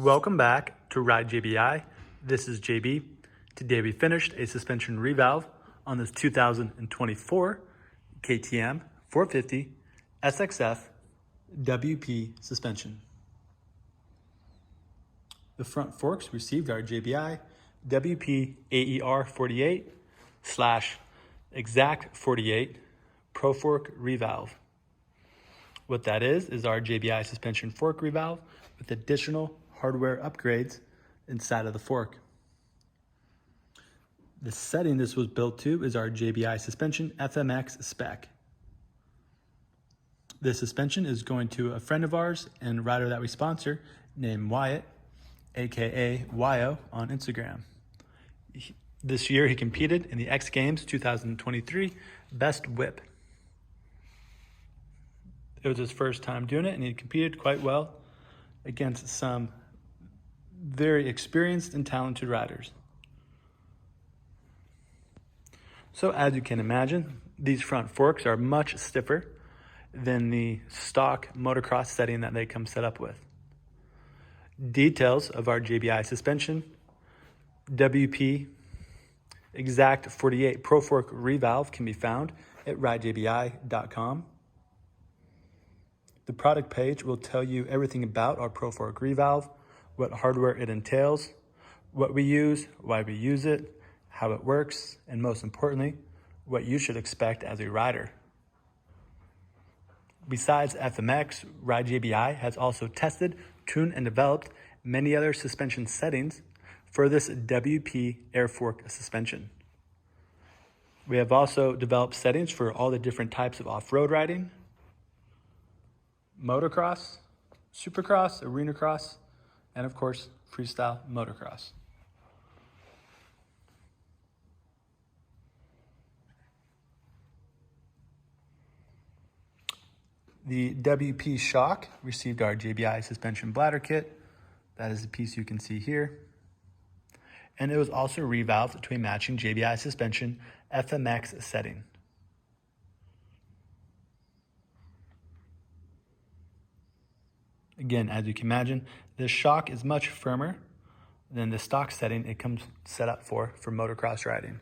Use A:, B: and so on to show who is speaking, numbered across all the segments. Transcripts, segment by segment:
A: Welcome back to Ride JBI. This is JB. Today we finished a suspension revalve on this 2024 KTM 450 SXF WP suspension. The front forks received our JBI WP AER 48 / Exact 48 Pro Fork Revalve. What that is our JBI suspension fork revalve with additional hardware upgrades inside of the fork. The setting this was built to is our JBI Suspension FMX Spec. This suspension is going to a friend of ours and rider that we sponsor named Wyatt, aka Wyo on Instagram. This year he competed in the X Games 2023 Best Whip. It was his first time doing it and he competed quite well against some very experienced and talented riders. So as you can imagine, these front forks are much stiffer than the stock motocross setting that they come set up with. Details of our JBI suspension WP Exact 48 Pro Fork Revalve can be found at ridejbi.com. The product page will tell you everything about our Pro Fork Revalve, what hardware it entails, what we use, why we use it, how it works, and most importantly, what you should expect as a rider. Besides FMX, Ride JBI has also tested, tuned, and developed many other suspension settings for this WP air fork suspension. We have also developed settings for all the different types of off-road riding, motocross, supercross, arena cross, and of course, freestyle motocross. The WP shock received our JBI suspension bladder kit. That is the piece you can see here. And it was also revalved to a matching JBI suspension FMX setting. Again, as you can imagine, this shock is much firmer than the stock setting it comes set up for motocross riding.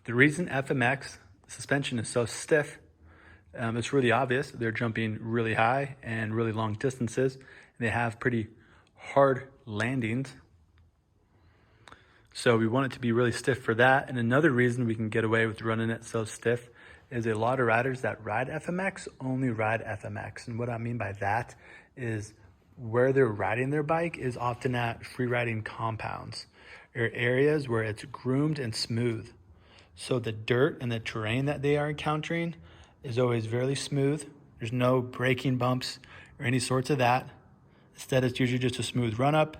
A: The reason FMX suspension is so stiff, it's really obvious. They're jumping really high and really long distances, and they have pretty hard landings. So we want it to be really stiff for that. And another reason we can get away with running it so stiff is a lot of riders that ride FMX only ride FMX. And what I mean by that is where they're riding their bike is often at free riding compounds or areas where it's groomed and smooth. So the dirt and the terrain that they are encountering is always very smooth. There's no braking bumps or any sorts of that. Instead, it's usually just a smooth run up,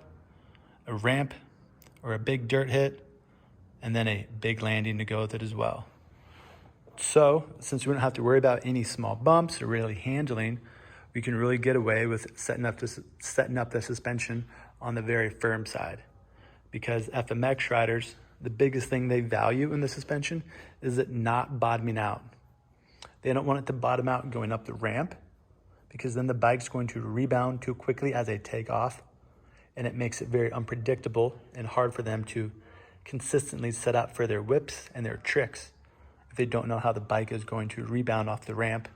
A: a ramp, or a big dirt hit, and then a big landing to go with it as well. So since we don't have to worry about any small bumps or really handling, we can really get away with setting up the suspension on the very firm side. Because FMX riders, the biggest thing they value in the suspension is it not bottoming out. They don't want it to bottom out going up the ramp, because then the bike's going to rebound too quickly as they take off, and it makes it very unpredictable and hard for them to consistently set up for their whips and their tricks if they don't know how the bike is going to rebound off the ramp.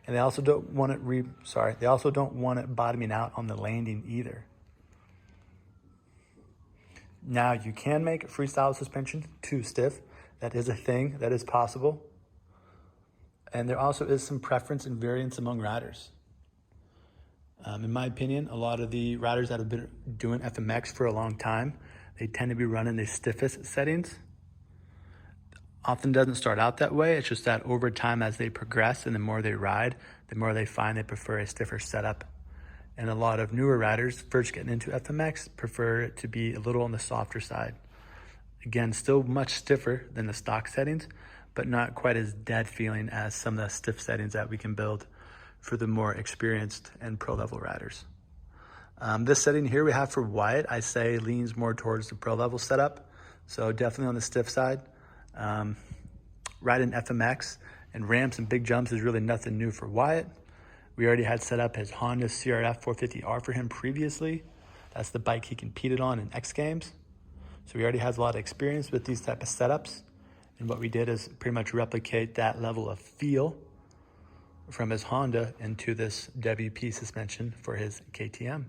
A: And they also don't want it bottoming out on the landing either. Now you can make freestyle suspension too stiff. That is a thing, that is possible. And there also is some preference and variance among riders. In my opinion, a lot of the riders that have been doing FMX for a long time, they tend to be running the stiffest settings. Often doesn't start out that way. It's just that over time as they progress and the more they ride, the more they find they prefer a stiffer setup. And a lot of newer riders first getting into FMX prefer it to be a little on the softer side. Again, still much stiffer than the stock settings, but not quite as dead feeling as some of the stiff settings that we can build for the more experienced and pro level riders. This setting here we have for Wyatt, I say leans more towards the pro level setup. So definitely on the stiff side. Riding FMX and ramps and big jumps is really nothing new for Wyatt. We already had set up his Honda CRF 450R for him previously. That's the bike he competed on in X Games. So he already has a lot of experience with these type of setups. And what we did is pretty much replicate that level of feel from his Honda into this WP suspension for his KTM.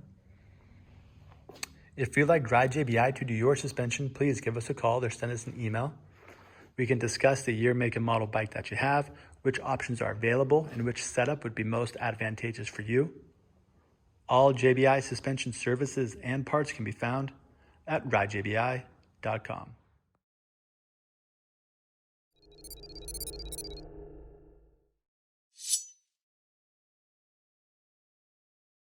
A: If you'd like Ride JBI to do your suspension, please give us a call or send us an email. We can discuss the year, make, and model bike that you have, which options are available, and which setup would be most advantageous for you. All JBI suspension services and parts can be found at ridejbi.com.